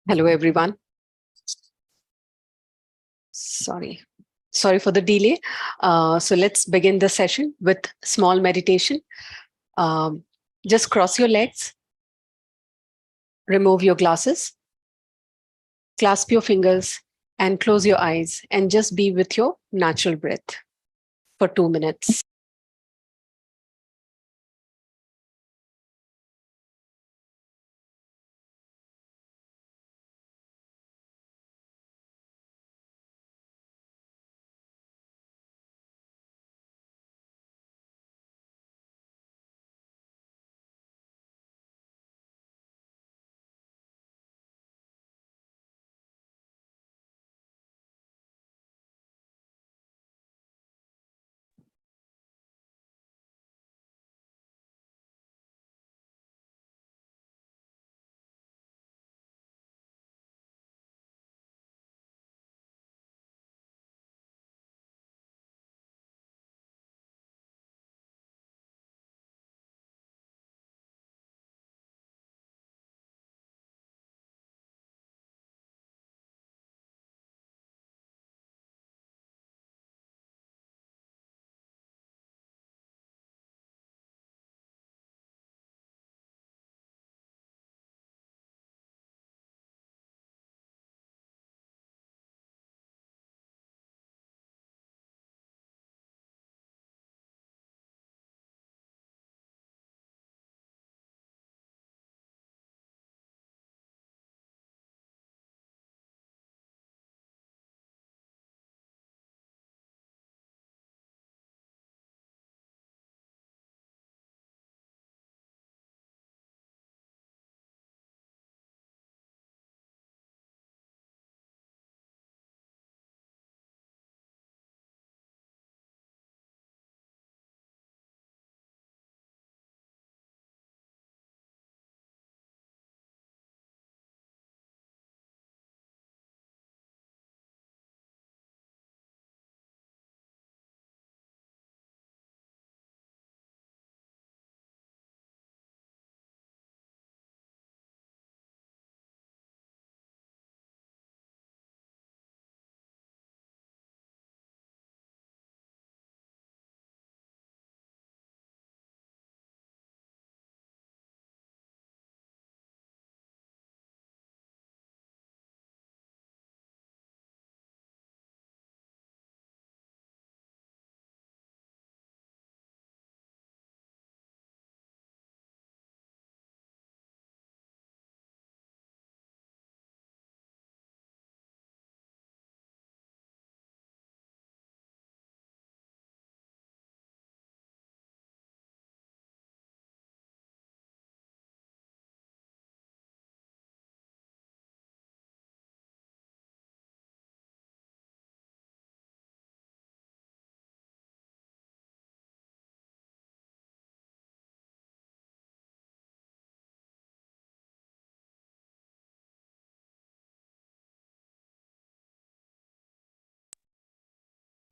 Hello, everyone. Sorry. Sorry for the delay. So let's begin the session with small meditation. Um, just cross your legs, remove your glasses, clasp your fingers, and close your eyes, and just be with your natural breath for 2 minutes.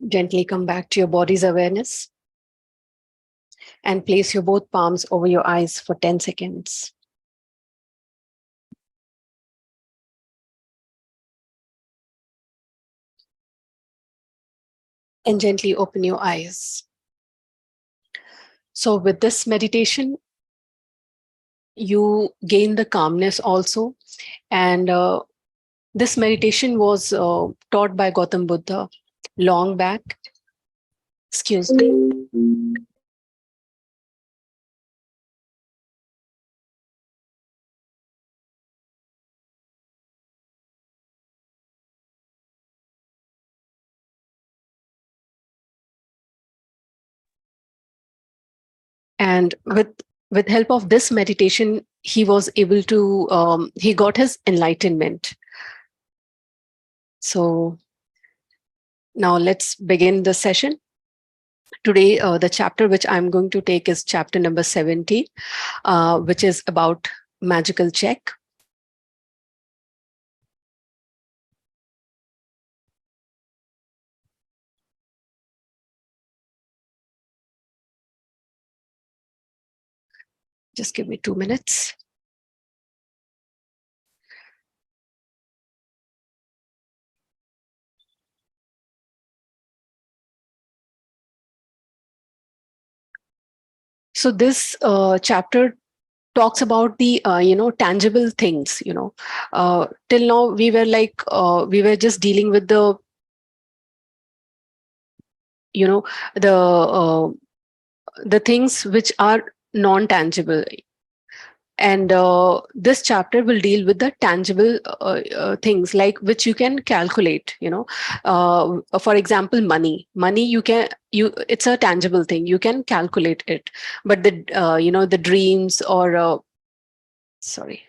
Gently come back to your body's awareness and place your both palms over your eyes for 10 seconds. And gently open your eyes. So, with this meditation, you gain the calmness also. And this meditation was taught by Gautam Buddha long back. Excuse me. And with help of this meditation, he was able to he got his enlightenment. So now let's begin the session. Today, the chapter which I'm going to take is chapter number 70, which is about magical check. Just give me 2 minutes. So this chapter talks about the tangible things. Till now we were we were just dealing with you know uh, the things which are non-tangible, and this chapter will deal with the tangible things, like which you can calculate. For example, money, you it's a tangible thing, you can calculate it. But the dreams or sorry.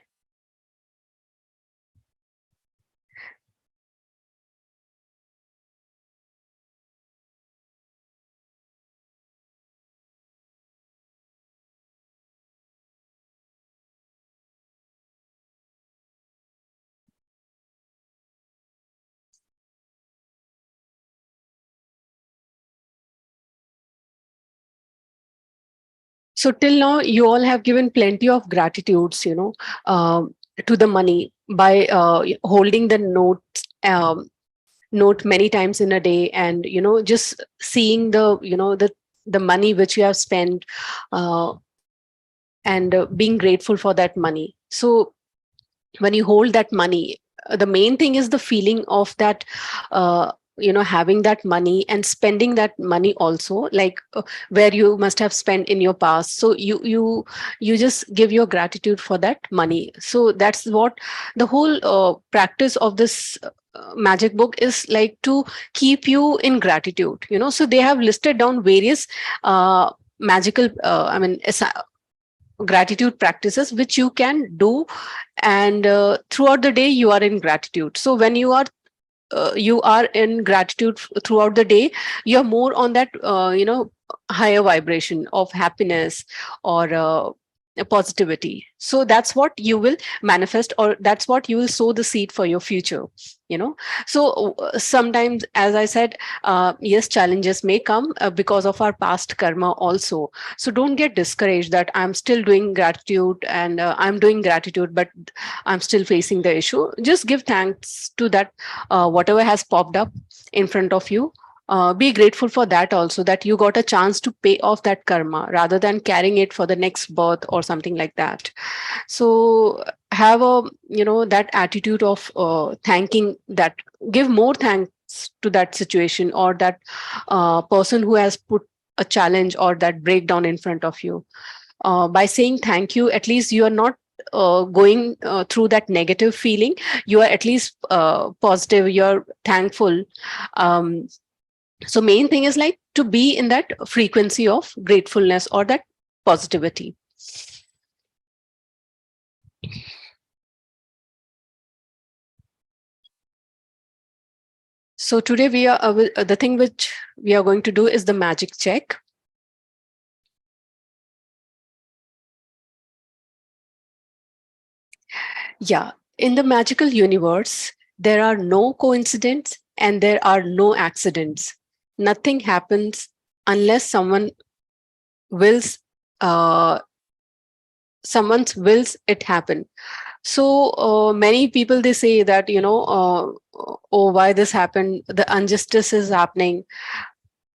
So till now, you all have given plenty of gratitudes, to the money by holding the note many times in a day, and just seeing the money which you have spent, uh, and being grateful for that money. So when you hold that money, the main thing is the feeling of that, having that money and spending that money also, like where you must have spent in your past. So you just give your gratitude for that money. So that's what the whole practice of this magic book is, like to keep you in gratitude. So they have listed down various magical gratitude practices which you can do, and throughout the day you are in gratitude. So when you are in gratitude throughout the day, you're more on that higher vibration of happiness or positivity. So that's what you will manifest, or that's what you will sow the seed for your future. So sometimes, as I said, yes, challenges may come because of our past karma also. So don't get discouraged that I'm still doing gratitude, and I'm doing gratitude, but I'm still facing the issue. Just give thanks to that, whatever has popped up in front of you. Be grateful for that also, that you got a chance to pay off that karma rather than carrying it for the next birth or something like that. So have a that attitude of thanking, that give more thanks to that situation or that person who has put a challenge or that breakdown in front of you. By saying thank you, at least you are not going through that negative feeling. You are at least positive, you're thankful. So main thing is like to be in that frequency of gratefulness or that positivity. So today we are the thing which we are going to do is the magic check. Yeah, in the magical universe, there are no coincidences and there are no accidents. Nothing happens unless wills uh, someone wills it happen. So many people, they say that oh, why this happened, the injustice is happening.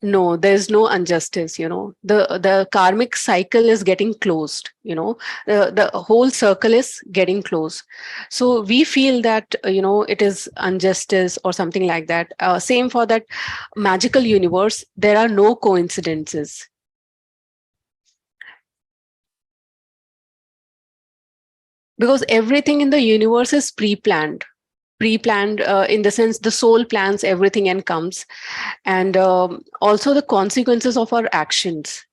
No, there's no injustice. The karmic cycle is getting closed. The whole circle is getting closed. So we feel that it is injustice or something like that. Same for that magical universe, there are no coincidences, because everything in the universe is pre-planned, in the sense the soul plans everything and comes. And also the consequences of our actions.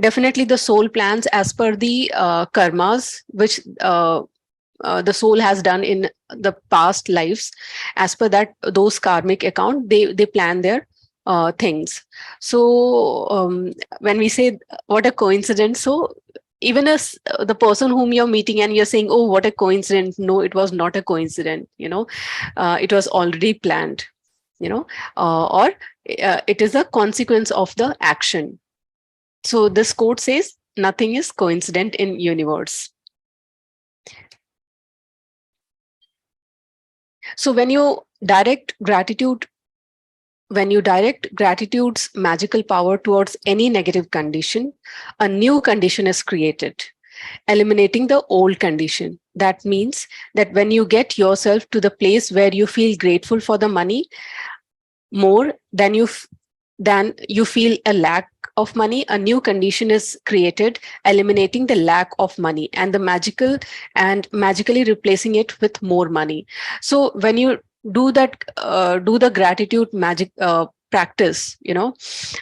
Definitely the soul plans as per the karmas which the soul has done in the past lives. As per that, those karmic account, they plan their things. So when we say what a coincidence, so even as the person whom you're meeting and you're saying, oh, what a coincidence, no, it was not a coincidence. It was already planned. Or it is a consequence of the action. So this quote says nothing is coincident in universe. So when you direct gratitude when you direct gratitude's magical power towards any negative condition, a new condition is created, eliminating the old condition. That means that when you get yourself to the place where you feel grateful for the money more than you feel a lack of money, a new condition is created, eliminating the lack of money and the magically replacing it with more money. So when you do the gratitude magic practice,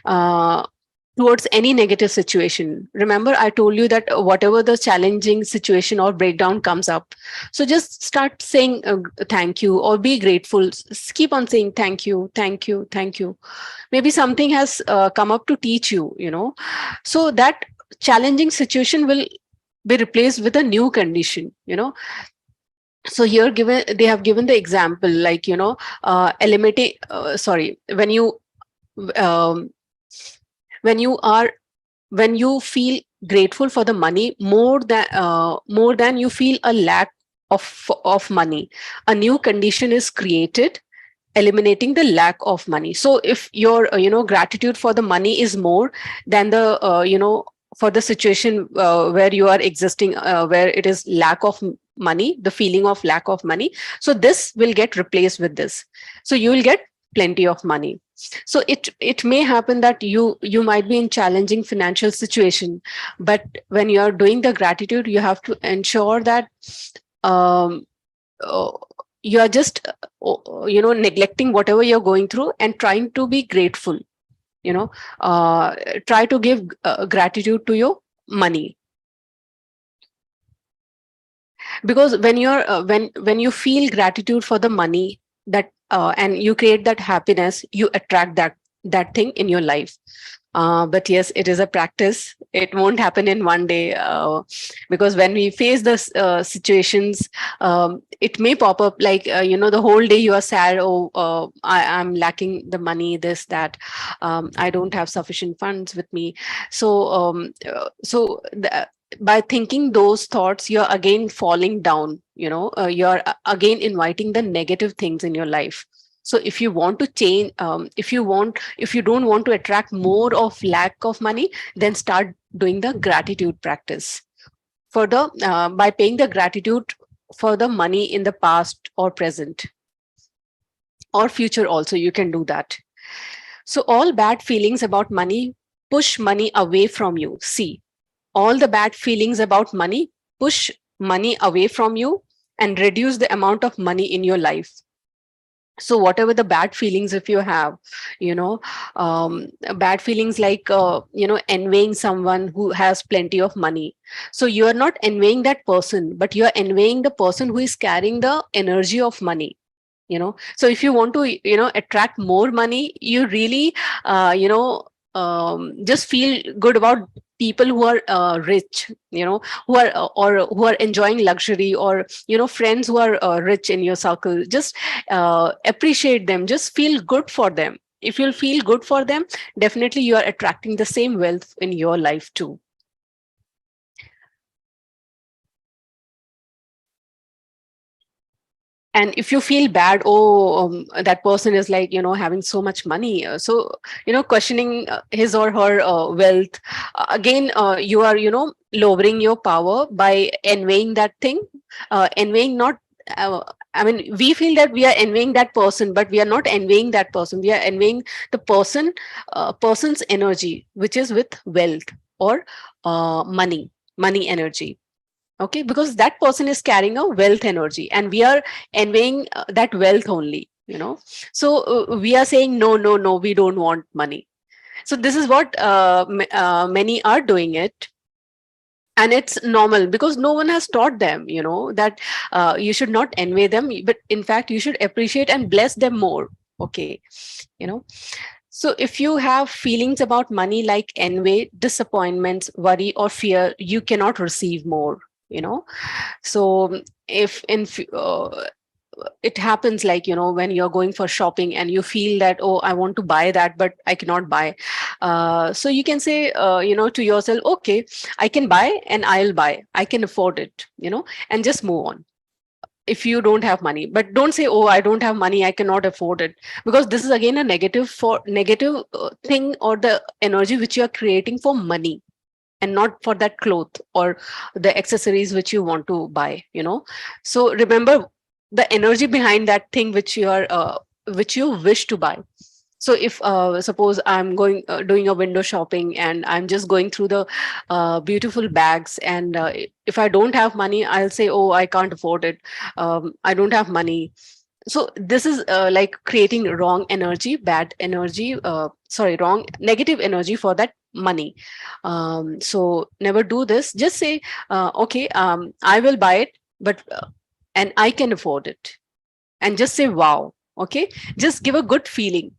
uh, towards any negative situation. Remember, I told you that whatever the challenging situation or breakdown comes up, so just start saying thank you or be grateful. Keep on saying thank you, thank you, thank you. Maybe something has come up to teach you, so that challenging situation will be replaced with a new condition. So here given they have given the example like eliminating sorry um, when you are when you feel grateful for the money more than you feel a lack of money, a new condition is created, eliminating the lack of money. So if your gratitude for the money is more than the for the situation where you are existing, where it is lack of money, the feeling of lack of money, so this will get replaced with this, so you will get plenty of money. So it may happen that you might be in challenging financial situation, but when you are doing the gratitude, you have to ensure that um, uh, you are just neglecting whatever you're going through and trying to be grateful. you know uh, Try to give gratitude to your money, because when you feel gratitude for the money, that and you create that happiness, you attract that thing in your life. But yes, it is a practice. It won't happen in one day, because when we face the situations, it may pop up like the whole day you are sad. Oh, I'm lacking the money, this, that. I don't have sufficient funds with me. So by thinking those thoughts, you're again falling down. You're again inviting the negative things in your life. So if you want to change, if you don't want to attract more of lack of money, then start doing the gratitude practice for the by paying the gratitude for the money in the past or present or future also, you can do that. So all bad feelings about money push money away from you. See, all the bad feelings about money push money away from you and reduce the amount of money in your life. So whatever the bad feelings, if you have, you know bad feelings like envying someone who has plenty of money, so you are not envying that person, but you are envying the person who is carrying the energy of money. So if you want to attract more money, you really just feel good about people who are rich, who are or who are enjoying luxury, or friends who are rich in your circle. Just appreciate them, just feel good for them. If you'll feel good for them, definitely you are attracting the same wealth in your life too. And if you feel bad, oh, that person is like having so much money, so questioning his or her wealth, again you are lowering your power by envying that thing. Envying not I mean, we feel that we are envying that person, but we are not envying that person. We are envying the person's energy, which is with wealth or money energy. Okay, because that person is carrying a wealth energy and we are envying that wealth only. So we are saying no, no, no, we don't want money. So this is what many are doing it, and it's normal because no one has taught them that you should not envy them, but in fact you should appreciate and bless them more. Okay, you know so if you have feelings about money like envy, disappointments, worry, or fear, you cannot receive more. you know so if in it happens like when you're going for shopping and you feel that, oh, I want to buy that but I cannot buy, so you can say to yourself, okay, I can buy and I'll buy, I can afford it, and just move on. if you don't have money. But don't say, oh, I don't have money, I cannot afford it, because this is again a negative thing, or the energy which you are creating for money, and not for that cloth or the accessories which you want to buy, so remember the energy behind that thing which you are which you wish to buy. So if suppose I'm going doing a window shopping, and I'm just going through the beautiful bags, and if I don't have money, I'll say, oh, I can't afford it, I don't have money. So this is like creating wrong energy, bad energy, sorry, wrong negative energy for that money. So never do this. Just say, okay, I will buy it, but and I can afford it, and just say wow. Okay, just give a good feeling,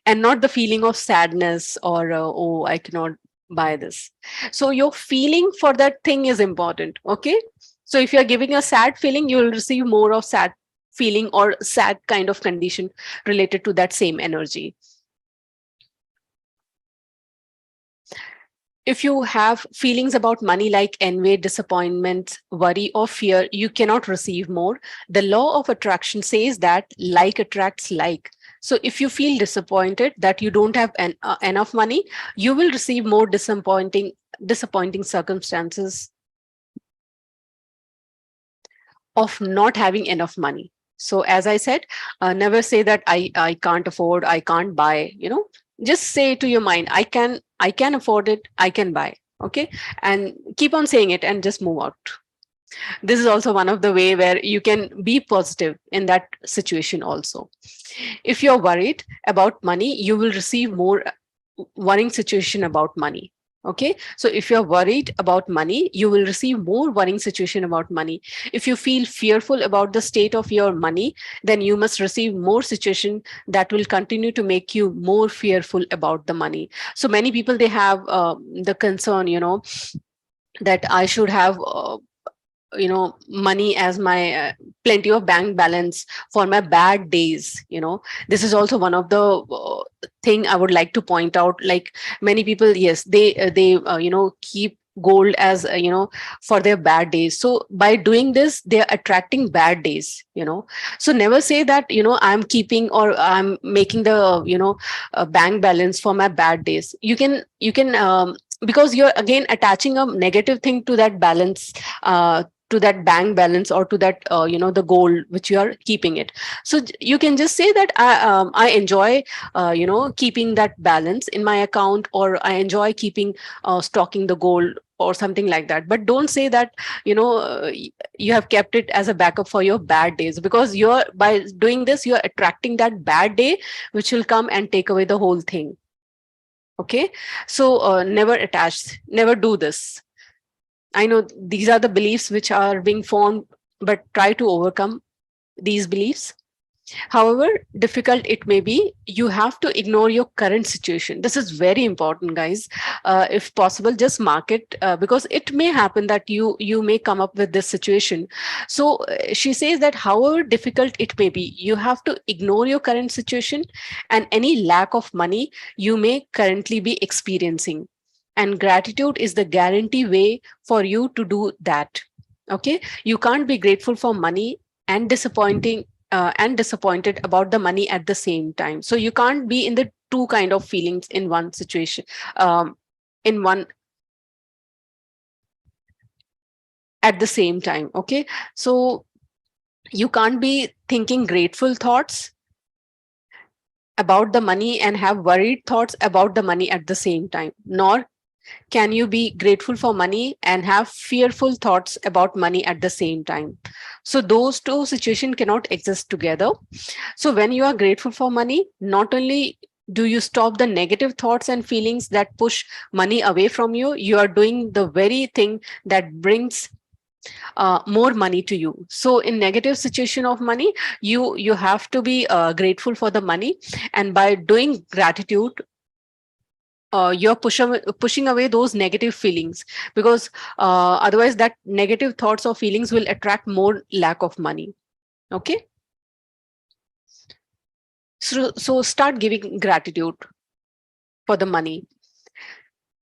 and not the feeling of sadness, or oh, I cannot buy this. So your feeling for that thing is important. Okay, so if you're giving a sad feeling, you will receive more of sad feeling or sad kind of condition related to that same energy. If you have feelings about money like envy, disappointment, worry, or fear, you cannot receive more. The law of attraction says that like attracts like. So if you feel disappointed that you don't have enough money, you will receive more disappointing circumstances of not having enough money. So as I said, never say that I can't afford, I can't buy, just say to your mind, I can afford it, I can buy. Okay, and keep on saying it and just move out. This is also one of the way where you can be positive in that situation also. If you're worried about money, you will receive more worrying situation about money. Okay, so if you're worried about money, you will receive more worrying situation about money. If you feel fearful about the state of your money, then you must receive more situation that will continue to make you more fearful about the money. So many people, they have the concern, that I should have money as my plenty of bank balance for my bad days. This is also one of the thing I would like to point out. Like many people, yes, they keep gold as for their bad days. So by doing this, they're attracting bad days. So never say that I'm keeping or I'm making the bank balance for my bad days. You can because you're again attaching a negative thing to that balance, to that bank balance, or to that the goal which you are keeping it. So you can just say that I enjoy keeping that balance in my account, or I enjoy keeping stocking the gold or something like that. But don't say that you have kept it as a backup for your bad days, because you're by doing this, you're attracting that bad day which will come and take away the whole thing. Okay, so never do this. I know these are the beliefs which are being formed, but try to overcome these beliefs. However difficult it may be, you have to ignore your current situation. This is very important, guys. If possible, just mark it, because it may happen that you may come up with this situation. So she says that however difficult it may be, you have to ignore your current situation and any lack of money you may currently be experiencing. And gratitude is the guarantee way for you to do that. Okay, you can't be grateful for money and disappointed about the money at the same time. So you can't be in the two kind of feelings in one situation, in one at the same time. Okay, so you can't be thinking grateful thoughts about the money and have worried thoughts about the money at the same time, nor can you be grateful for money and have fearful thoughts about money at the same time. So those two situations cannot exist together. So when you are grateful for money, not only do you stop the negative thoughts and feelings that push money away from you, you are doing the very thing that brings more money to you. So in negative situation of money, you have to be grateful for the money, and by doing gratitude, pushing away those negative feelings, because otherwise that negative thoughts or feelings will attract more lack of money. Okay, so start giving gratitude for the money.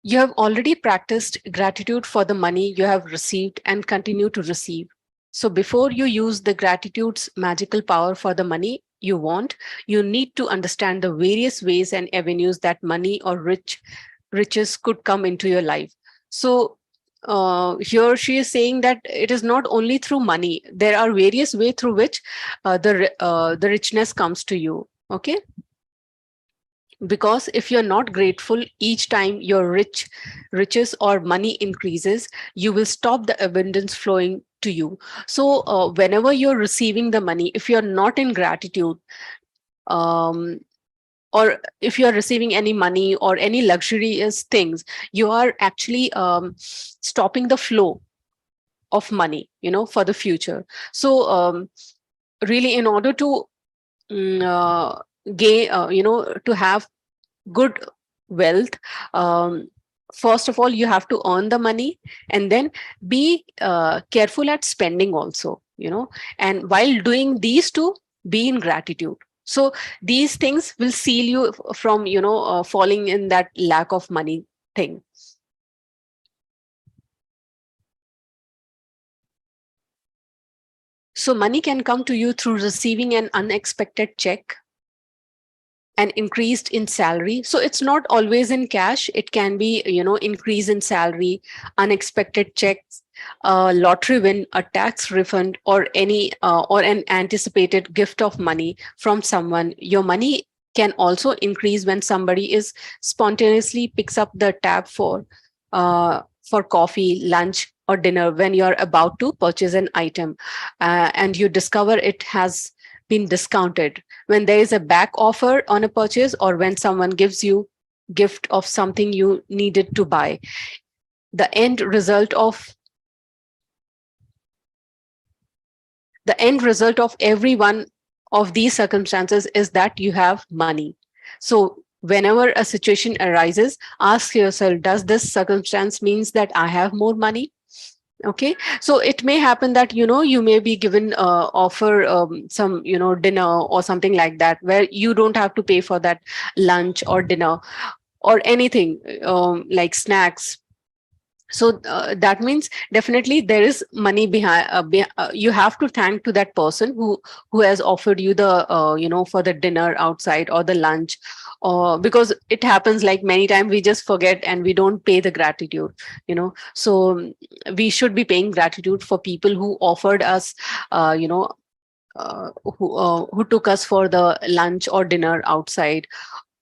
You have already practiced gratitude for the money you have received and continue to receive. So before you use the gratitude's magical power for the money you want, you need to understand the various ways and avenues that money or riches could come into your life. So here she is saying that it is not only through money. There are various ways through which the richness comes to you. Okay, because if you're not grateful each time your riches or money increases, you will stop the abundance flowing to you. So whenever you're receiving the money, if you're not in gratitude, um, or if you're receiving any money or any luxurious things, you are actually stopping the flow of money, for the future. So really, in order to gain, to have good wealth, um, first of all you have to earn the money, and then be careful at spending also, and while doing these two, be in gratitude. So these things will seal you from falling in that lack of money thing. So money can come to you through receiving an unexpected check, and increased in salary. So it's not always in cash. It can be, increase in salary, unexpected checks, a lottery win, a tax refund, or any or an anticipated gift of money from someone. Your money can also increase when somebody is spontaneously picks up the tab for coffee, lunch, or dinner when you're about to purchase an item, and you discover it has been discounted. When there is a back offer on a purchase, or when someone gives you gift of something you needed to buy, the end result of every one of these circumstances is that you have money. So whenever a situation arises, ask yourself, does this circumstance means that I have more money? Okay, so it may happen that you may be given offer some dinner or something like that, where you don't have to pay for that lunch or dinner or anything, like snacks. So that means definitely there is money behind. You have to thank to that person who has offered you the for the dinner outside or the lunch, or because it happens like many times we just forget and we don't pay the gratitude. So we should be paying gratitude for people who offered us, uh, you know who took us for the lunch or dinner outside,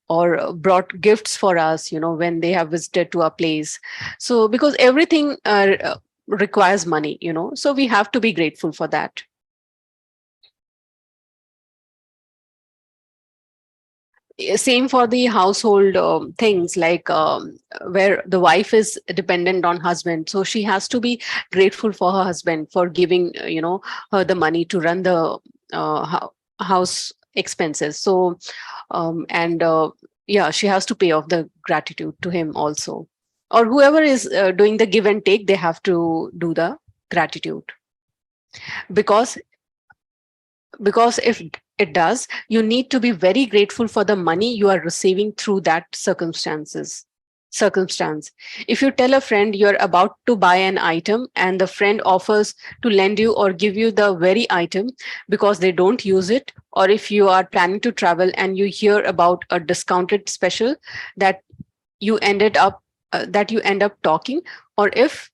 or brought gifts for us, when they have visited to our place. So because everything requires money, so we have to be grateful for that. Same for the household things, like where the wife is dependent on husband, so she has to be grateful for her husband for giving her the money to run the house expenses. So and yeah, she has to pay off the gratitude to him also, or whoever is doing the give and take, they have to do the gratitude. because because if it does, you need to be very grateful for the money you are receiving through that circumstance. If you tell a friend you're about to buy an item and the friend offers to lend you or give you the very item because they don't use it, or if you are planning to travel and you hear about a discounted special that you ended up that you end up talking, or if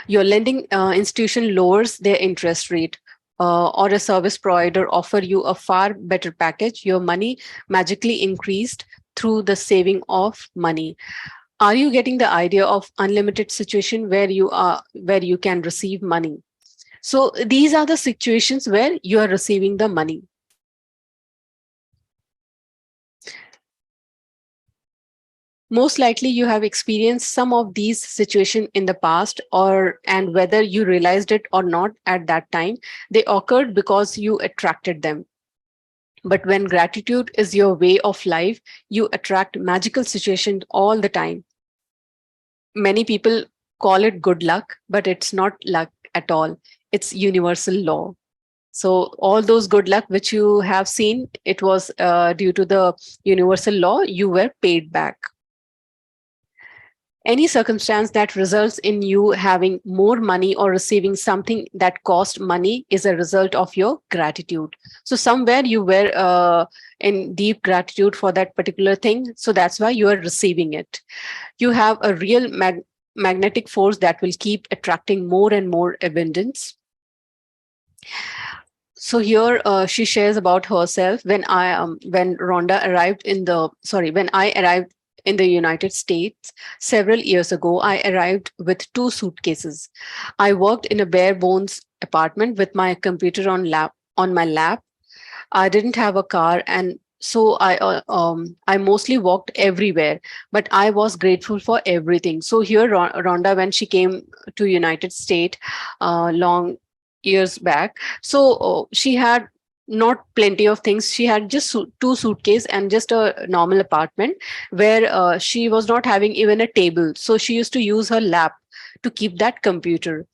your lending institution lowers their interest rate, or a service provider offer you a far better package, your money magically increased through the saving of money. Are you getting the idea of unlimited situation where you can receive money? So these are the situations where you are receiving the money. Most likely you have experienced some of these situations in the past, and whether you realized it or not at that time, they occurred because you attracted them. But when gratitude is your way of life, you attract magical situations all the time. Many people call it good luck, but it's not luck at all. It's universal law. So all those good luck which you have seen, it was due to the universal law, you were paid back. Any circumstance that results in you having more money or receiving something that cost money is a result of your gratitude. So somewhere you were in deep gratitude for that particular thing. So that's why you are receiving it. You have a real magnetic force that will keep attracting more and more abundance. So here she shares about herself. When Rhonda arrived in the sorry when I arrived in the United States several years ago, I arrived with 2 suitcases. I worked in a bare bones apartment with my computer on my lap. I didn't have a car, and so I mostly walked everywhere. But I was grateful for everything. So here, Rhonda, when she came to United States long years back, so she had not plenty of things. She had just 2 suitcases and just a normal apartment where she was not having even a table. So she used to use her lap to keep that computer,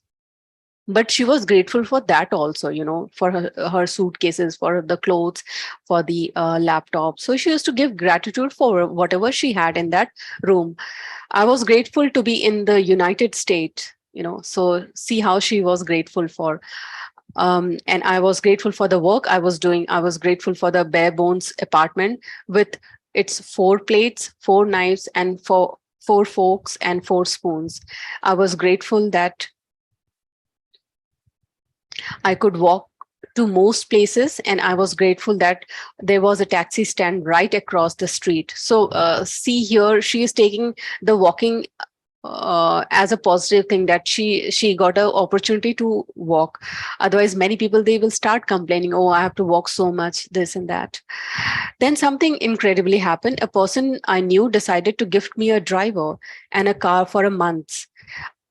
but she was grateful for that also, for her suitcases, for the clothes, for the laptop. So she used to give gratitude for whatever she had in that room. I was grateful to be in the United States, so see how she was grateful for. And I was grateful for the work I was doing. I was grateful for the bare bones apartment with its 4 plates, 4 knives, and four forks and 4 spoons. I was grateful that I could walk to most places, and I was grateful that there was a taxi stand right across the street. So see here, she is taking the walking as a positive thing, that she got an opportunity to walk. Otherwise, many people, they will start complaining, oh, I have to walk so much, this and that. Then something incredibly happened. A person I knew decided to gift me a driver and a car for a month.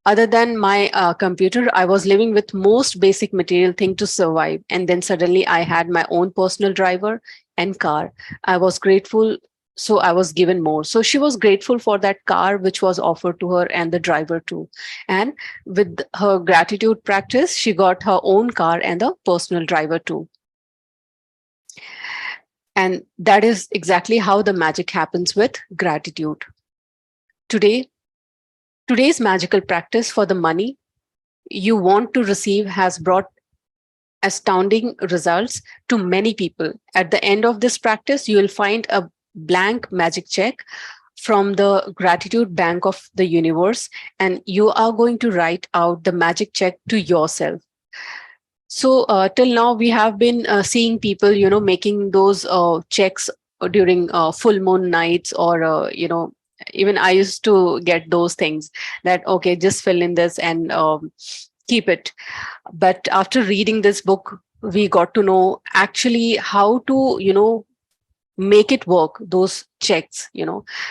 Other than my computer, I was living with most basic material thing to survive. And then suddenly I had my own personal driver and car. I was grateful. So I was given more. So she was grateful for that car which was offered to her, and the driver too. And with her gratitude practice, she got her own car and the personal driver too. And that is exactly how the magic happens with gratitude. Today, today's magical practice for the money you want to receive has brought astounding results to many people. At the end of this practice, you will find a blank magic check from the gratitude bank of the universe, and you are going to write out the magic check to yourself. So till now, we have been seeing people, making those checks during full moon nights, or even I used to get those things that, okay, just fill in this and keep it. But after reading this book, we got to know actually how to, make it work, those checks,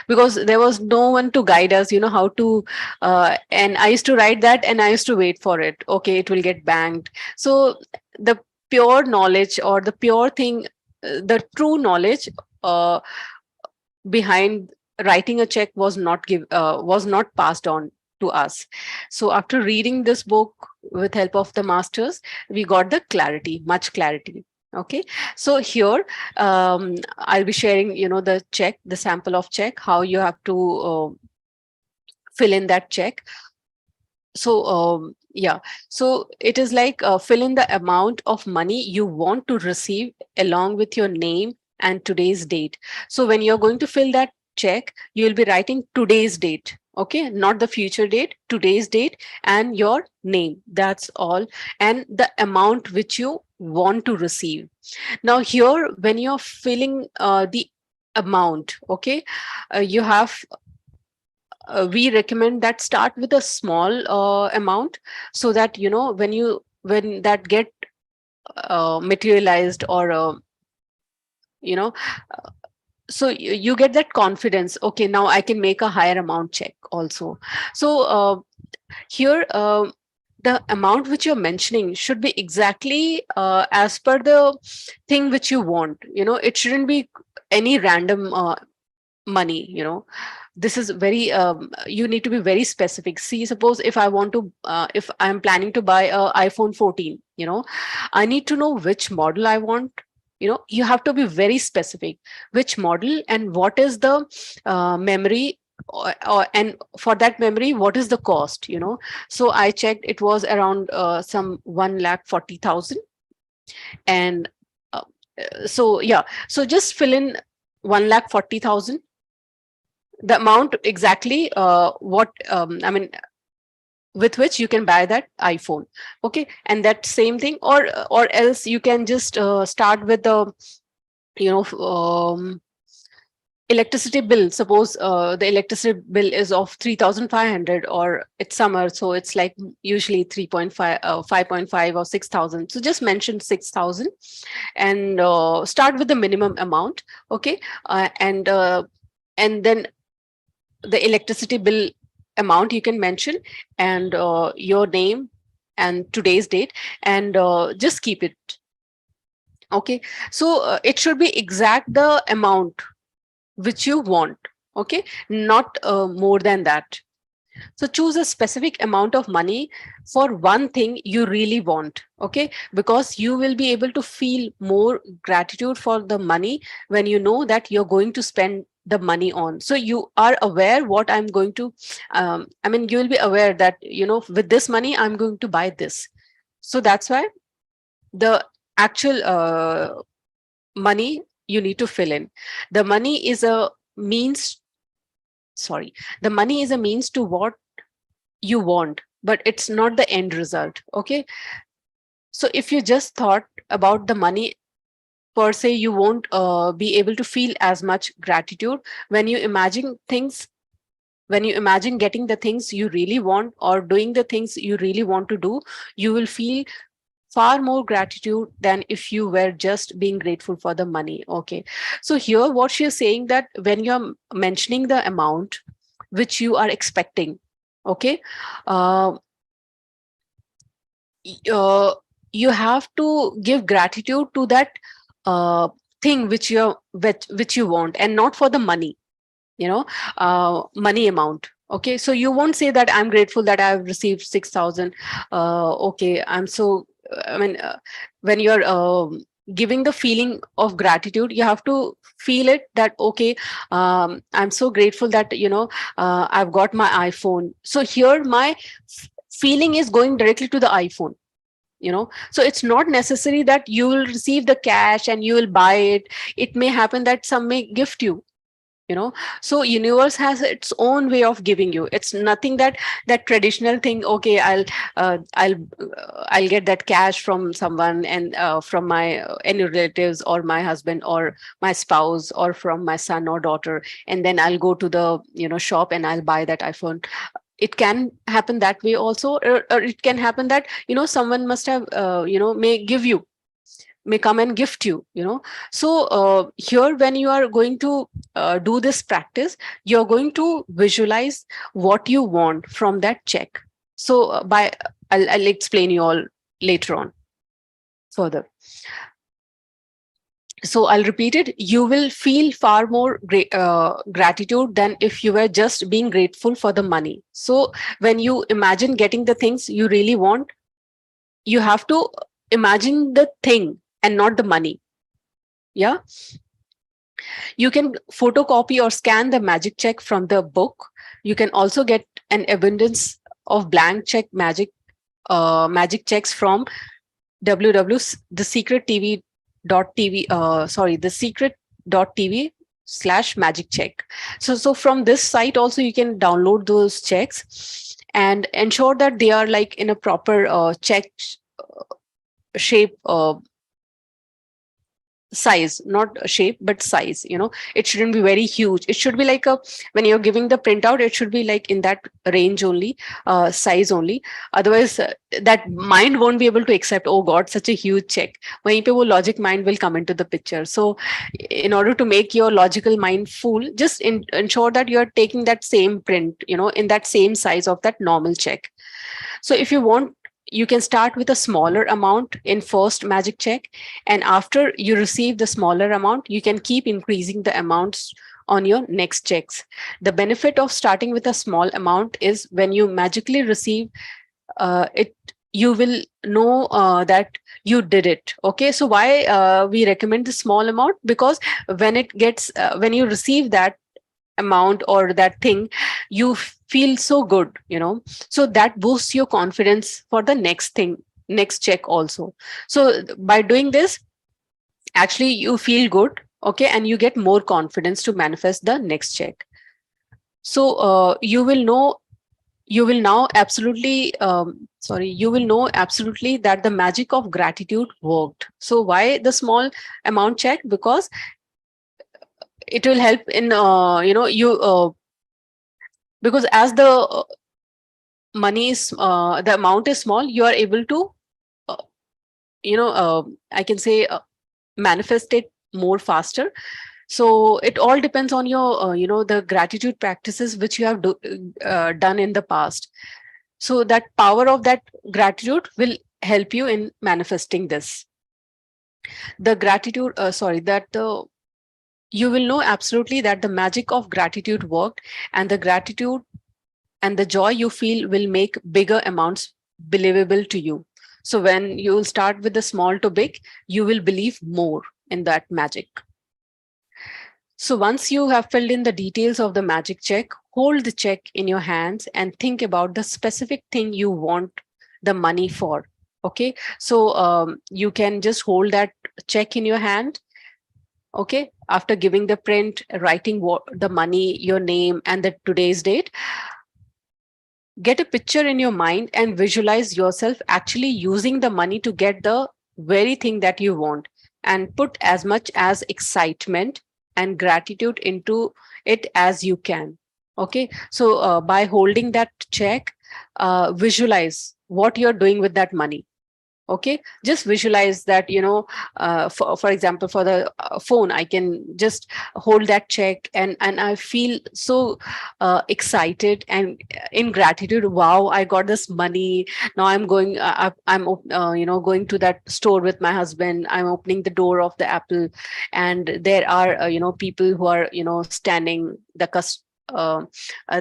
because there was no one to guide us, how to, and I used to write that and I used to wait for it. Okay, it will get banked. So the pure knowledge, or the pure thing, the true knowledge behind writing a check was not passed on to us. So after reading this book with help of the masters, we got the clarity, much clarity. Okay, so here I'll be sharing, the check, the sample of check, how you have to fill in that check. So yeah, so it is like fill in the amount of money you want to receive along with your name and today's date. So when you're going to fill that check, you will be writing today's date. Okay, not the future date, today's date, and your name. That's all. And the amount which you want to receive. Now here, when you're filling the amount, okay, you have we recommend that start with a small amount, so that when that get materialized, or you know so you get that confidence. Okay, now I can make a higher amount check also. So here the amount which you're mentioning should be exactly as per the thing which you want. It shouldn't be any random money. This is very you need to be very specific. See, suppose if I want to if I'm planning to buy a iPhone 14, I need to know which model I want. You have to be very specific, which model and what is the memory and for that memory, what is the cost, so I checked, it was around some 1,40,000. And uh, so yeah, so just fill in 1,40,000, the amount exactly, what I mean, with which you can buy that iPhone. Okay, and that same thing, or else you can just start with the, you know electricity bill. Suppose the electricity bill is of 3,500, or it's summer, so it's like usually 3.5, 5.5, or 6,000. So just mention 6,000 and start with the minimum amount. Okay, and then the electricity bill amount you can mention, and your name and today's date, and just keep it. Okay, so it should be exact the amount which you want. Okay, not more than that. So choose a specific amount of money for one thing you really want. Okay, because you will be able to feel more gratitude for the money when you know that you're going to spend the money on. So you are aware what I'm going to, I mean, you will be aware that, with this money, I'm going to buy this. So that's why the actual money you need to fill in. The money is a means, sorry, the money is a means to what you want, but it's not the end result. Okay, so if you just thought about the money per se, you won't be able to feel as much gratitude. When you imagine things, when you imagine getting the things you really want or doing the things you really want to do, you will feel far more gratitude than if you were just being grateful for the money. Okay, so here what she's saying, that when you're mentioning the amount which you are expecting, okay, uh, you have to give gratitude to that uh, thing which you want, and not for the money, money amount. Okay, so you won't say that I'm grateful that I've received 6,000. Okay, I'm so, I mean, when you're giving the feeling of gratitude, you have to feel it, that okay, I'm so grateful that, I've got my iPhone. So here my feeling is going directly to the iPhone. So it's not necessary that you will receive the cash and you will buy it. It may happen that some may gift you. So universe has its own way of giving you. It's nothing that traditional thing. Okay, I'll get that cash from someone, and from my any relatives, or my husband, or my spouse, or from my son or daughter, and then I'll go to the shop and I'll buy that iPhone. It can happen that way also, or it can happen that someone must have may give you, may come and gift you. So here when you are going to do this practice, you're going to visualize what you want from that check. So I'll explain you all later on further. So I'll repeat it. You will feel far more gratitude than if you were just being grateful for the money. So when you imagine getting the things you really want, you have to imagine the thing and not the money. Yeah. You can photocopy or scan the magic check from the book. You can also get an abundance of blank check magic checks from thesecrettv.tv/magic check. So from this site also you can download those checks and ensure that they are like in a proper check shape, size, not shape but size. It shouldn't be very huge. It should be like when you're giving the printout, it should be like in that range only, size only. Otherwise that mind won't be able to accept, oh god, such a huge check. Wahin pe wo logic mind will come into the picture. So in order to make your logical mind full, just ensure that you're taking that same print, in that same size of that normal check. So if you want, you can start with a smaller amount in first magic check, and after you receive the smaller amount, you can keep increasing the amounts on your next checks. The benefit of starting with a small amount is when you magically receive it, you will know that you did it. Okay, so why we recommend the small amount? Because when it gets when you receive that, amount or that thing, you feel so good, so that boosts your confidence for the next thing, next check also. So by doing this, actually you feel good, okay, and you get more confidence to manifest the next check. So you will now absolutely you will know absolutely that the magic of gratitude worked. So why the small amount check? Because it will help in you because as the money is the amount is small, you are able to uh, I can say manifest it more faster. So it all depends on your the gratitude practices which you have done in the past. So that power of that gratitude will help you in manifesting this. The gratitude sorry that the You will know absolutely that the magic of gratitude worked, and the gratitude and the joy you feel will make bigger amounts believable to you. So when you will start with the small to big, you will believe more in that magic. So once you have filled in the details of the magic check, hold the check in your hands and think about the specific thing you want the money for. Okay, so you can just hold that check in your hand. Okay, after giving the print, writing the money, your name, and the today's date, get a picture in your mind and visualize yourself actually using the money to get the very thing that you want, and put as much as excitement and gratitude into it as you can. Okay, so by holding that check, visualize what you're doing with that money. Okay, just visualize that, for example, for the phone, I can just hold that check, and I feel so excited and in gratitude. Wow, I got this money. Now I'm going going to that store with my husband. I'm opening the door of the Apple, and there are people who are standing,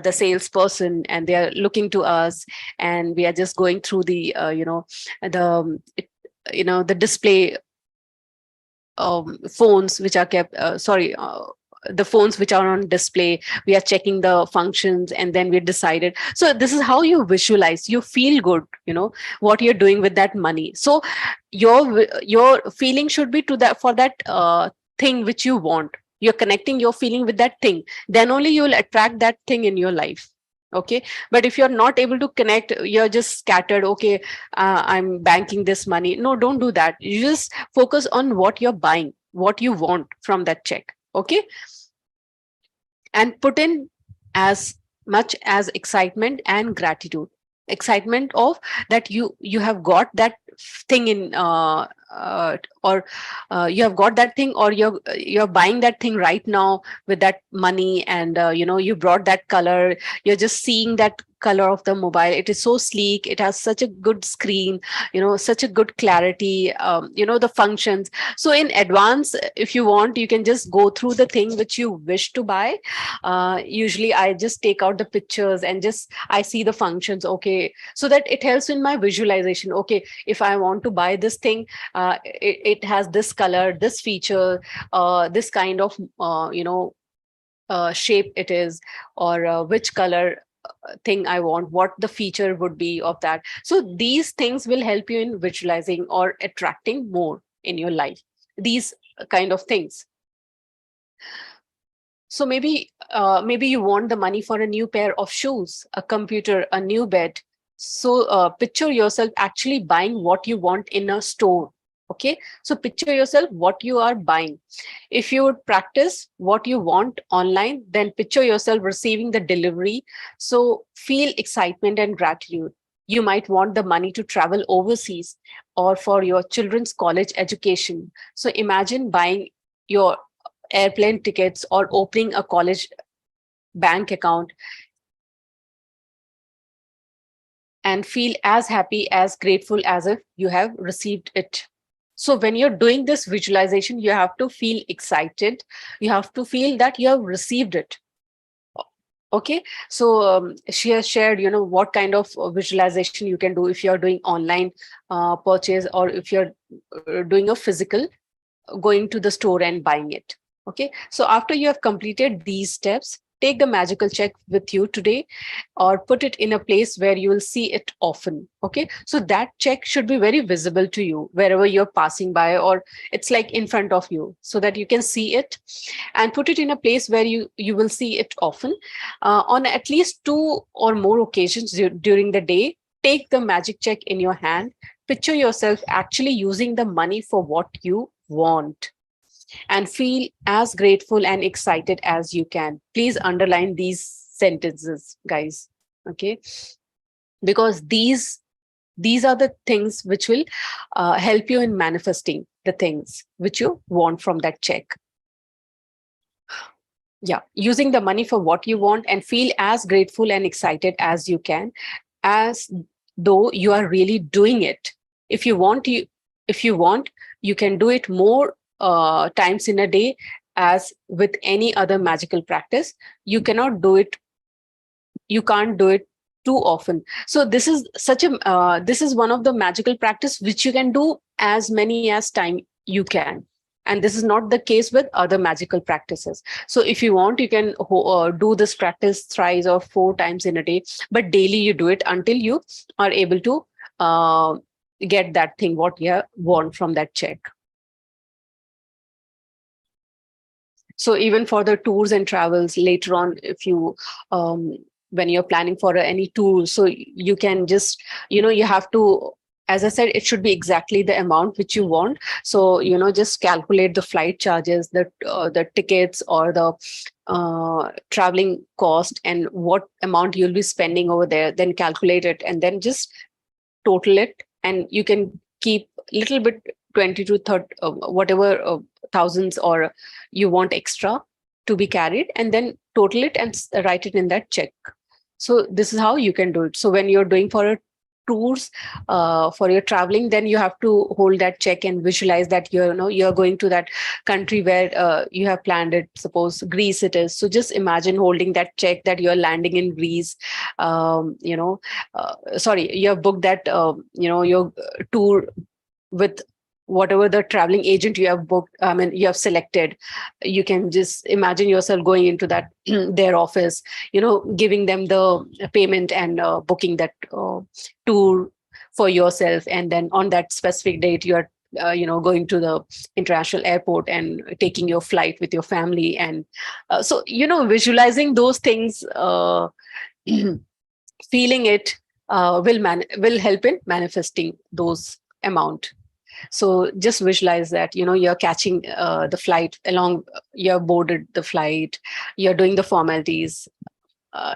the salesperson, and they are looking to us, and we are just going through the the display phones which are kept the phones which are on display. We are checking the functions, and then we decided. So this is how you visualize. You feel good, what you're doing with that money. So your feeling should be to that, for that thing which you want. You're connecting your feeling with that thing, then only you will attract that thing in your life. Okay, but if you're not able to connect, you're just scattered. Okay, I'm banking this money. No, don't do that. You just focus on what you're buying, what you want from that check. Okay, and put in as much as excitement and gratitude. Excitement of that you have got that thing in or you have got that thing, or you're buying that thing right now with that money, and you brought that color. You're just seeing that color of the mobile. It is so sleek, it has such a good screen, such a good clarity, the functions. So in advance, if you want, you can just go through the thing which you wish to buy. Usually I just take out the pictures and just I see the functions. Okay, so that it helps in my visualization. Okay, if I want to buy this thing, it has this color, this feature, this kind of shape it is, or which color thing I want, what the feature would be of that. So these things will help you in visualizing or attracting more in your life, these kind of things. So maybe you want the money for a new pair of shoes, a computer, a new bed. So picture yourself actually buying what you want in a store. Okay, so picture yourself what you are buying. If you would practice what you want online, then picture yourself receiving the delivery. So feel excitement and gratitude. You might want the money to travel overseas or for your children's college education. So imagine buying your airplane tickets or opening a college bank account, and feel as happy, as grateful as if you have received it. So when you're doing this visualization, you have to feel excited. You have to feel that you have received it. Okay, so she has shared, what kind of visualization you can do if you're doing online purchase, or if you're doing a physical, going to the store and buying it. Okay, so after you have completed these steps, take the magical check with you today, or put it in a place where you will see it often. Okay, so that check should be very visible to you wherever you're passing by, or it's like in front of you, so that you can see it, and put it in a place where you will see it often, on at least two or more occasions during the day. Take the magic check in your hand. Picture yourself actually using the money for what you want, and feel as grateful and excited as you can. Please underline these sentences, guys. Okay, because these are the things which will help you in manifesting the things which you want from that check. Yeah, using the money for what you want, and feel as grateful and excited as you can, as though you are really doing it. If you want, you can do it more times in a day. As with any other magical practice, you can't do it too often. So this is one of the magical practice which you can do as many as time you can, and this is not the case with other magical practices. So if you want, you can do this practice thrice or four times in a day, but daily you do it until you are able to uh, get that thing what you want from that check. So even for the tours and travels later on, if you when you're planning for any tour, so you can just, you have to, as I said, it should be exactly the amount which you want. So just calculate the flight charges, the tickets, or the traveling cost, and what amount you'll be spending over there. Then calculate it, and then just total it, and you can keep little bit, 20 to 30, whatever thousands or you want extra to be carried, and then total it and write it in that check. So this is how you can do it. So when you're doing for a tours, for your traveling, then you have to hold that check and visualize that you're going to that country where you have planned it. Suppose Greece it is, so just imagine holding that check that you're landing in Greece. Sorry, you have booked that your tour with whatever the traveling agent you have booked, I mean, you have selected. You can just imagine yourself going into that their office, giving them the payment, and booking that tour for yourself. And then on that specific date, you are going to the international airport and taking your flight with your family. And so visualizing those things, feeling it, will help in manifesting those amount. So just visualize that you're catching the flight along, you're boarded the flight, you're doing the formalities,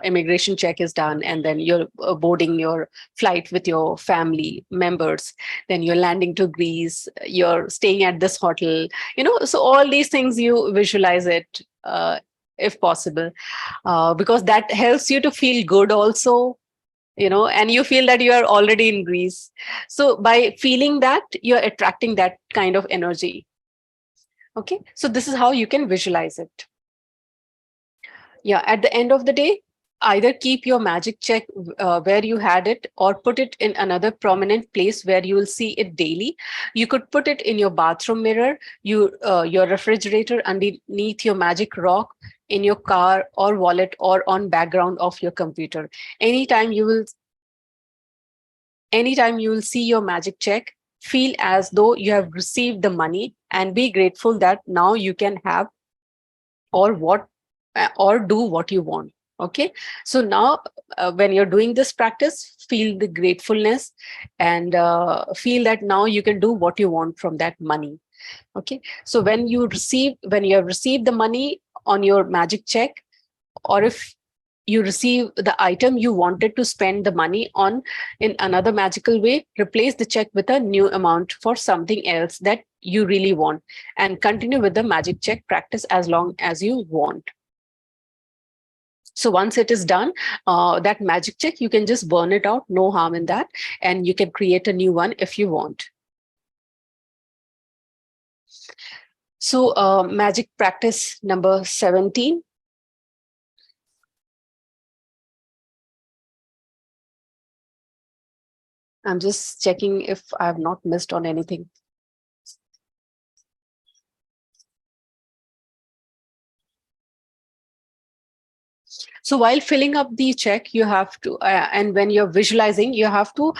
immigration check is done, and then you're boarding your flight with your family members. Then you're landing to Greece, you're staying at this hotel, so all these things you visualize it, if possible, because that helps you to feel good also, and you feel that you are already in Greece. So by feeling that, you're attracting that kind of energy. Okay, so this is how you can visualize it. Yeah, at the end of the day, either keep your magic check where you had it, or put it in another prominent place where you will see it daily. You could put it in your bathroom mirror, your refrigerator, underneath your magic rock, in your car or wallet, or on background of your computer. Anytime you will Anytime you will see your magic check, feel as though you have received the money, and be grateful that now you can have or do what you want. Okay, so now when you're doing this practice, feel the gratefulness, and feel that now you can do what you want from that money. Okay, so when you have received the money on your magic check, or if you receive the item you wanted to spend the money on in another magical way, replace the check with a new amount for something else that you really want, and continue with the magic check practice as long as you want. So once it is done, that magic check, you can just burn it out, no harm in that, and you can create a new one if you want. So magic practice number 17. I'm just checking if I have not missed on anything. So while filling up the check, you have to, and when you're visualizing, you have to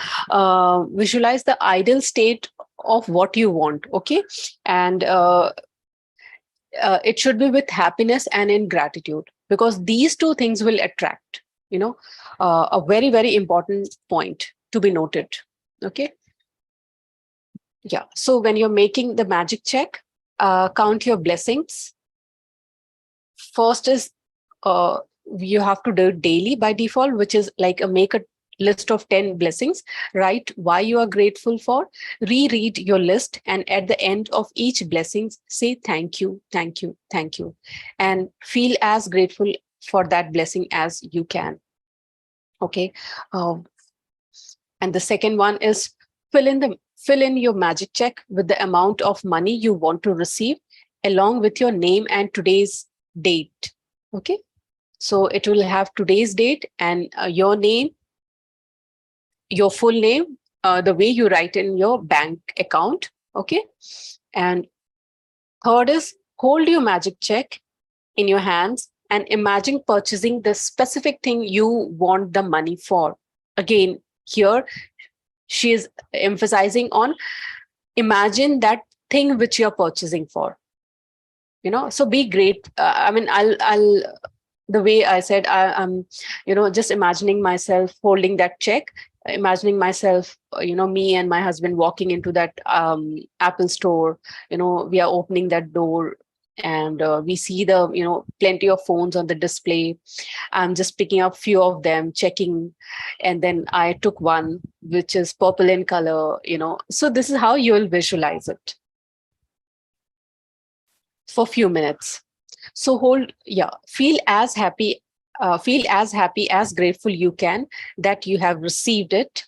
visualize the ideal state of what you want. Okay. And it should be with happiness and in gratitude, because these two things will attract, you know, a very, very important point to be noted. Okay. Yeah. So when you're making the magic check, count your blessings. First is uh, you have to do it daily by default, which is like make a list of 10 blessings. Write why you are grateful for. Reread your list, and at the end of each blessing, say thank you, thank you, thank you, and feel as grateful for that blessing as you can. Okay. Uh, and the second one is fill in your magic check with the amount of money you want to receive, along with your name and today's date. Okay. So it will have today's date and your name, your full name, the way you write in your bank account. Okay. And third is hold your magic check in your hands and imagine purchasing the specific thing you want the money for. Again, here she is emphasizing on imagine that thing which you're purchasing for. You know, so be great. I mean, I'll the way I said, I'm, you know, just imagining myself holding that check, imagining myself, you know, me and my husband walking into that Apple store. You know, we are opening that door, and we see the, you know, plenty of phones on the display. I'm just picking up few of them, checking, and then I took one which is purple in color. You know, so this is how you will visualize it for few minutes. So hold, yeah, feel as happy, as grateful you can that you have received it.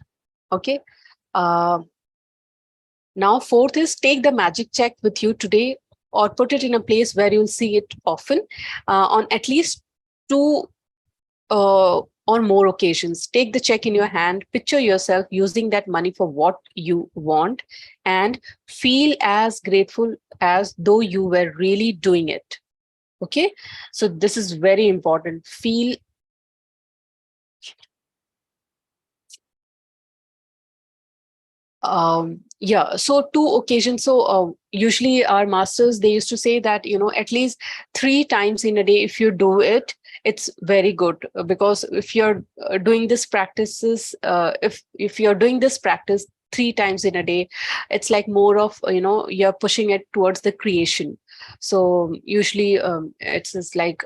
Okay. Uh, Now, fourth is take the magic check with you today, or put it in a place where you'll see it often, on at least two or more occasions. Take the check in your hand, picture yourself using that money for what you want, and feel as grateful as though you were really doing it. Okay. So this is very important. Feel yeah, so two occasions. So usually our masters, they used to say that, you know, at least 3 times in a day, if you do it, it's very good. Because if you're doing this practices, if you're doing this practice 3 times in a day, it's like more of, you know, you're pushing it towards the creation. So usually it's just like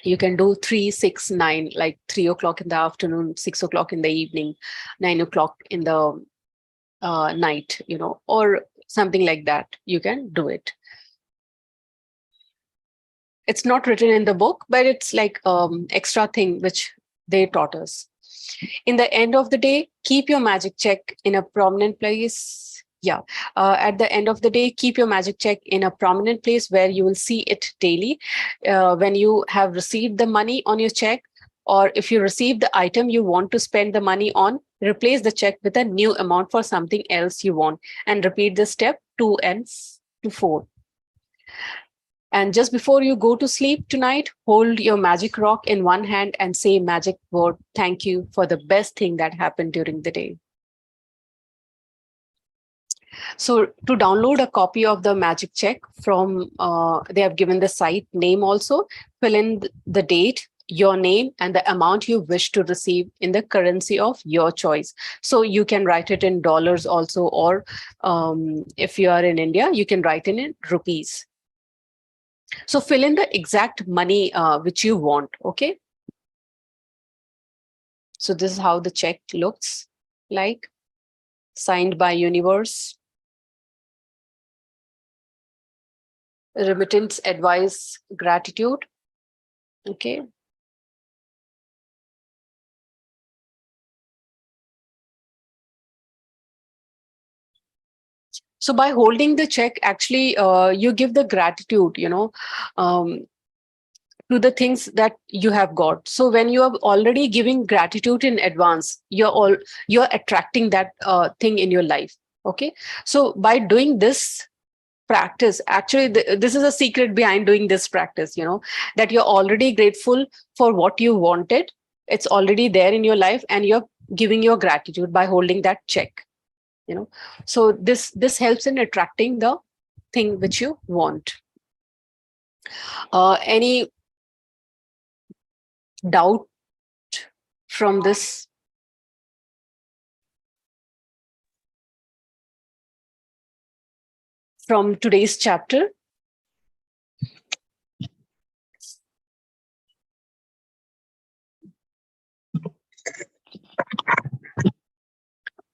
you can do 3, 6, 9, like 3 o'clock in the afternoon, 6 o'clock in the evening, 9 o'clock in the night, you know, or something like that. You can do it. It's not written in the book, but it's like extra thing which they taught us. In the end of the day, keep your magic check in a prominent place. Yeah. At the end of the day, keep your magic check in a prominent place where you will see it daily. When you have received the money on your check, or if you receive the item you want to spend the money on, replace the check with a new amount for something else you want, and repeat the step 2 and 4. And just before you go to sleep tonight, hold your magic rock in one hand and say magic word, thank you, for the best thing that happened during the day. So to download a copy of the magic check from, they have given the site name also, fill in the date, your name, and the amount you wish to receive in the currency of your choice. So you can write it in dollars also, or if you are in India, you can write in rupees. So fill in the exact money which you want. Okay. So this is how the check looks like, signed by Universe. Remittance advice, gratitude. Okay. So by holding the check, actually, you give the gratitude, you know, to the things that you have got. So when you are already giving gratitude in advance, you're attracting that thing in your life. Okay. So by doing this practice, actually, this is a secret behind doing this practice, that you're already grateful for what you wanted. It's already there in your life, and you're giving your gratitude by holding that check. So this helps in attracting the thing which you want. Any doubt from this? From today's chapter?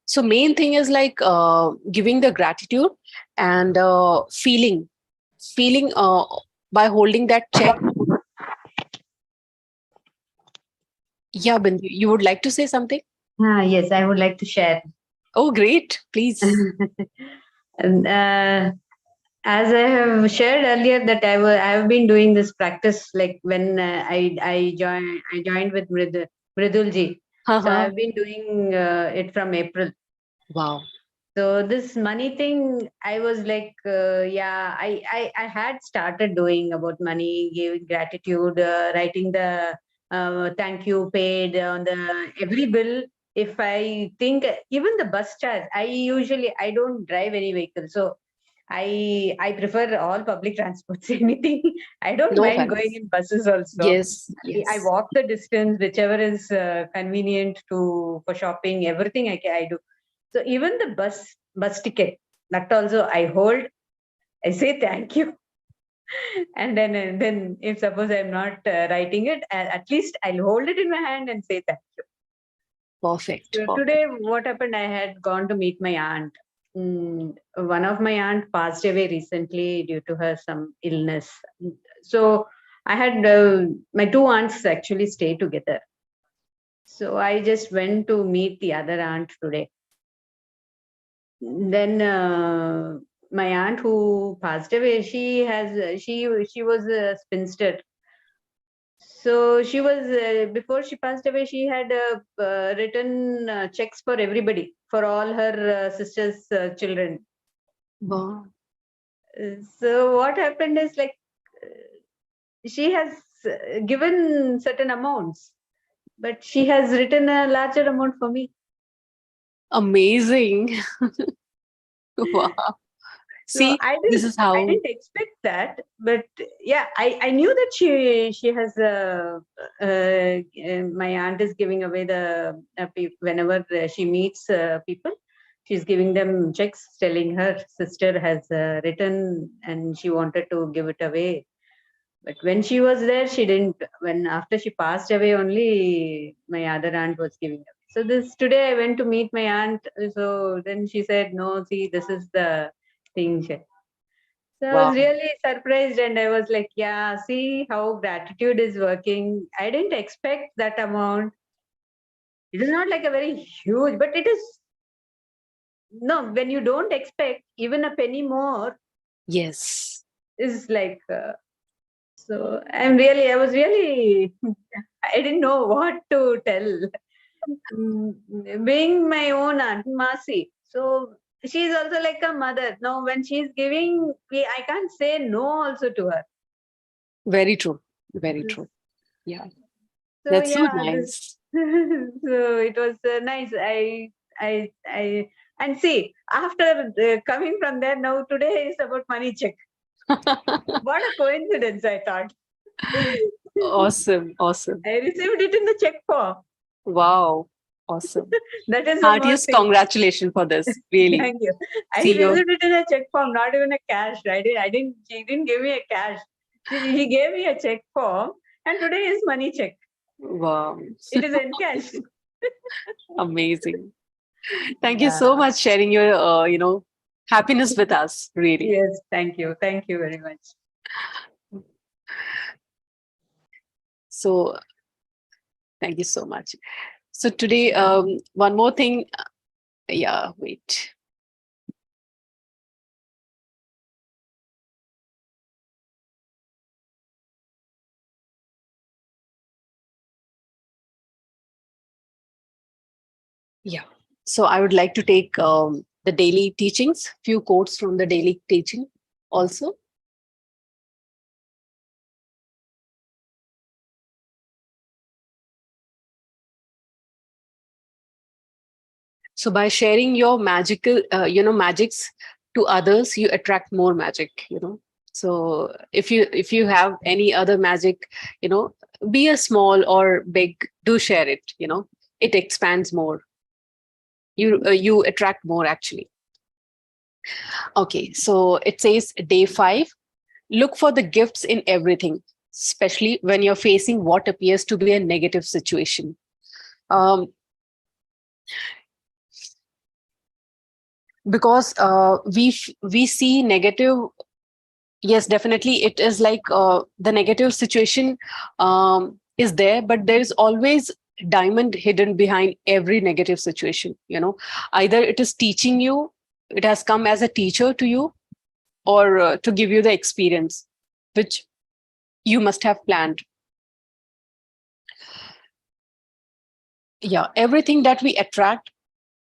So main thing is like giving the gratitude and feeling by holding that check. Yeah, Bindu, you would like to say something? Yes, I would like to share. Oh, great. Please. And, as I have shared earlier, that I have been doing this practice like when I joined with Mridulji. So Uh-huh. I've been doing it from April. Wow. So this money thing, I was like, I had started doing about money, giving gratitude, writing the thank you paid on the every bill. If I think even the bus charge, I don't drive any vehicle, so I prefer all public transports. Anything, I don't No mind going worries. in buses also. Yes, I yes. walk the distance, whichever is convenient to for shopping. Everything I do. So even the bus ticket, that also I hold. I say thank you, and then if suppose I'm not writing it, at least I'll hold it in my hand and say thank you. Perfect. So Perfect. today, what happened? I had gone to meet my aunt. One of my aunt passed away recently due to her some illness. So I had my two aunts actually stay together. So I just went to meet the other aunt today. Then my aunt who passed away, she was a spinster. So she was before she passed away, she had written checks for everybody, for all her sisters children. Wow. So what happened is like she has given certain amounts, but she has written a larger amount for me. Amazing. Wow. So See, this is I how. didn't expect that, but yeah, I knew that she has my aunt is giving away the whenever she meets people, she's giving them checks, telling her sister has written and she wanted to give it away. But when she was there, she didn't. When after she passed away, only my other aunt was giving away. So this today I went to meet my aunt. So then she said, "No, see, this is the thing." So I was Wow. really surprised and I was like, yeah, see how gratitude is working. I didn't expect that amount. It is not like a very huge, but it is no, when you don't expect even a penny more Yes. is like, so I was really, I didn't know what to tell. Being my own aunt, Masi. So she's also like a mother. Now, when she's giving, I can't say no also to her. Very true. Very true. Yeah. So That's so yeah, this nice. so it was nice. I and see after coming from there now today is about money check. What a coincidence! I thought Awesome. Awesome. I received it in the check form. Wow. Awesome. That is the most Heartiest thing. congratulations for this. Really. Thank you. I See you. received it in a check form, not even a cash. I didn't. She didn't give me a cash. He gave me a check form, and today is money check. Wow. It is in cash. Amazing. Thank you so Yeah. much sharing your, happiness with us. Really. Yes. Thank you. Thank you very much. So thank you so much. So today, one more thing. Yeah, wait. Yeah. So I would like to take the daily teachings, few quotes from the daily teaching. also. So by sharing your magical, magics to others, you attract more magic. So if you have any other magic, you know, be a small or big, do share it. It expands more. You attract more actually. Okay, so it says day 5. Look for the gifts in everything, especially when you're facing what appears to be a negative situation. Um, because we see negative. Yes, definitely. It is like the negative situation is there, but there is always diamond hidden behind every negative situation. Either it is teaching you, it has come as a teacher to you, or to give you the experience, which you must have planned. Yeah, everything that we attract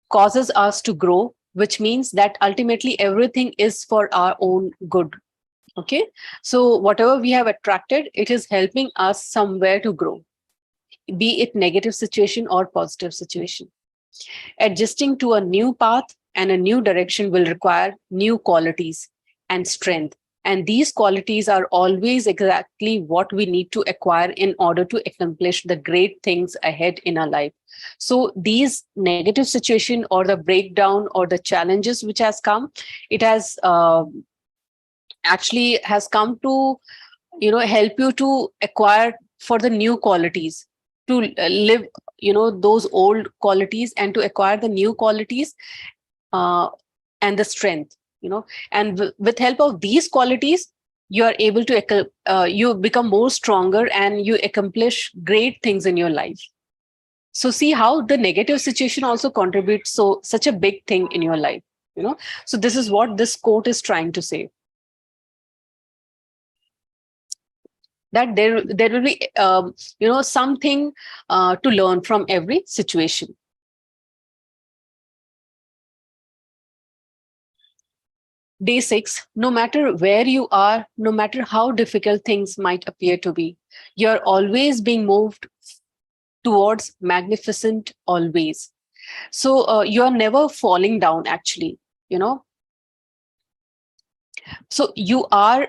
causes us to grow, which means that ultimately everything is for our own good. Okay. So whatever we have attracted, it is helping us somewhere to grow, be it negative situation or positive situation. Adjusting to a new path and a new direction will require new qualities and strength. And these qualities are always exactly what we need to acquire in order to accomplish the great things ahead in our life. So these negative situation or the breakdown or the challenges which has come, it has actually has come to help you to acquire for the new qualities, to live those old qualities and to acquire the new qualities, uh, and the strength. And with help of these qualities, you are able to you become more stronger and you accomplish great things in your life. So see how the negative situation also contributes so such a big thing in your life. So this is what this quote is trying to say, that there will be something to learn from every situation. Day 6, no matter where you are, no matter how difficult things might appear to be, you're always being moved towards magnificent, always. So you're never falling down actually. you know so you are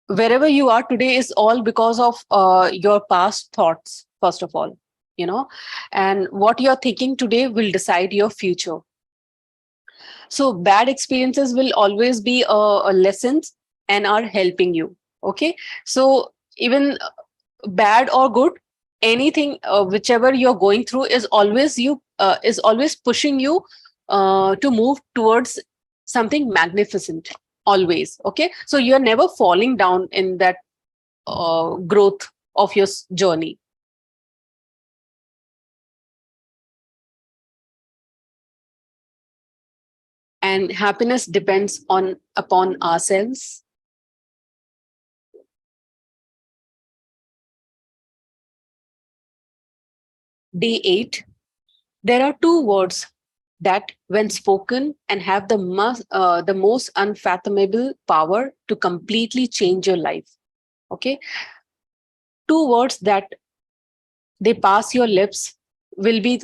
wherever you are today is all because of your past thoughts, first of all. And what you're thinking today will decide your future. So bad experiences will always be a lessons and are helping you. Okay. So even bad or good, anything whichever you're going through is always pushing you to move towards something magnificent, always. Okay. So you're never falling down in that growth of your journey. And happiness depends on upon ourselves. Day 8, there are two words that, when spoken, and have the most unfathomable power to completely change your life. Okay, two words that they pass your lips will be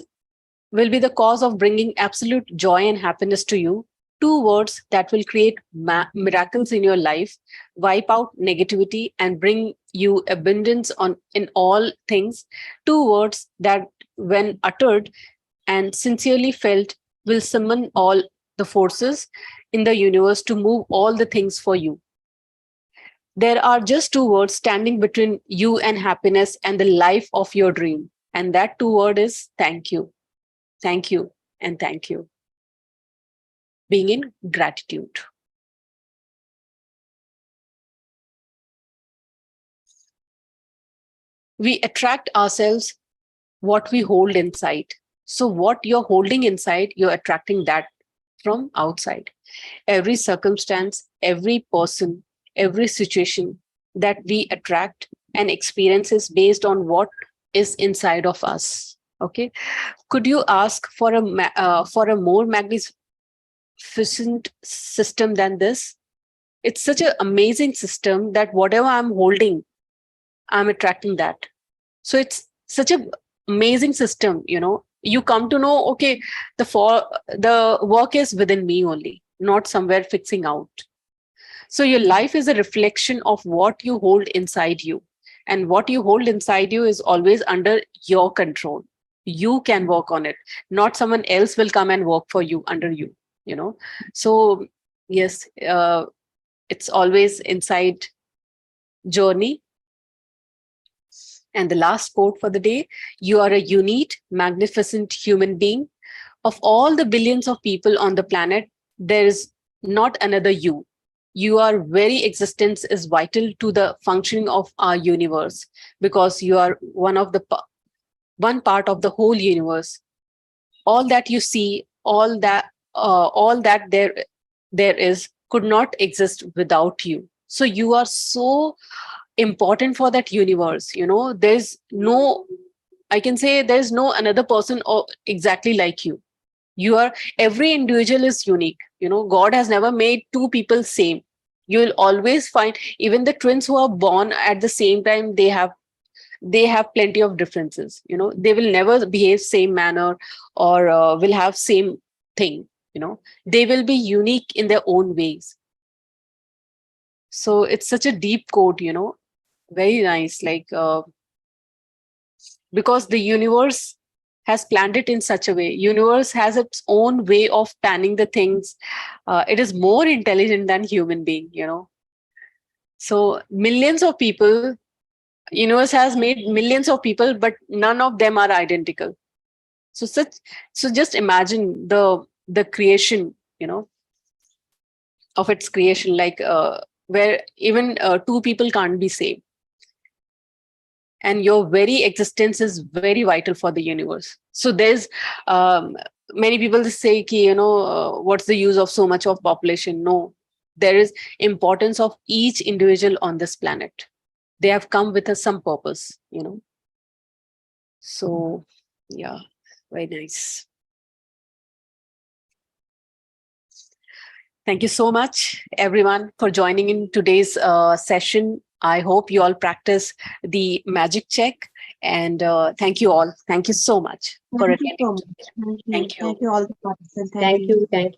the cause of bringing absolute joy and happiness to you. Two words that will create miracles in your life, wipe out negativity, and bring you abundance on in all things. Two words that, when uttered and sincerely felt, will summon all the forces in the universe to move all the things for you. There are just two words standing between you and happiness and the life of your dream. And that two word is thank you. Thank you and thank you. Being in gratitude. We attract ourselves what we hold inside. So, what you're holding inside, you're attracting that from outside. Every circumstance, every person, every situation that we attract and experiences based on what is inside of us. Okay. Could you ask for a more efficient system than this. It's such an amazing system that whatever I'm holding, I'm attracting that. So it's such a amazing system. You come to know, okay, the work is within me only, not somewhere fixing out. So your life is a reflection of what you hold inside you. And what you hold inside you is always under your control. You can work on it. Not someone else will come and work for you under you. So yes, it's always inside journey. And the last quote for the day: you are a unique, magnificent human being. Of all the billions of people on the planet, there is not another you. Your very existence is vital to the functioning of our universe, because you are one part of the whole universe. All that you see, all that there is, could not exist without you. So you are so important for that universe. There's no, I can say, there's no another person or exactly like you. You are, every individual is unique. God has never made two people same. You will always find, even the twins who are born at the same time, they have plenty of differences. They will never behave same manner, or will have same thing. They will be unique in their own ways. So it's such a deep quote. Very nice. Like, because the universe has planned it in such a way. Universe has its own way of planning the things. It is more intelligent than human being. So millions of people, universe has made millions of people, but none of them are identical. So just imagine the creation, of its creation, like, where even two people can't be same. And your very existence is very vital for the universe. So there's, many people say ki, what's the use of so much of population? No, there is importance of each individual on this planet. They have come with some purpose. So yeah, very nice. Thank you so much, everyone, for joining in today's session. I hope you all practice the magic check. And thank you all. Thank you so much for Thank you attending. so much. Thank you. Thank you. Thank you all the participants. Thank you. Thank you.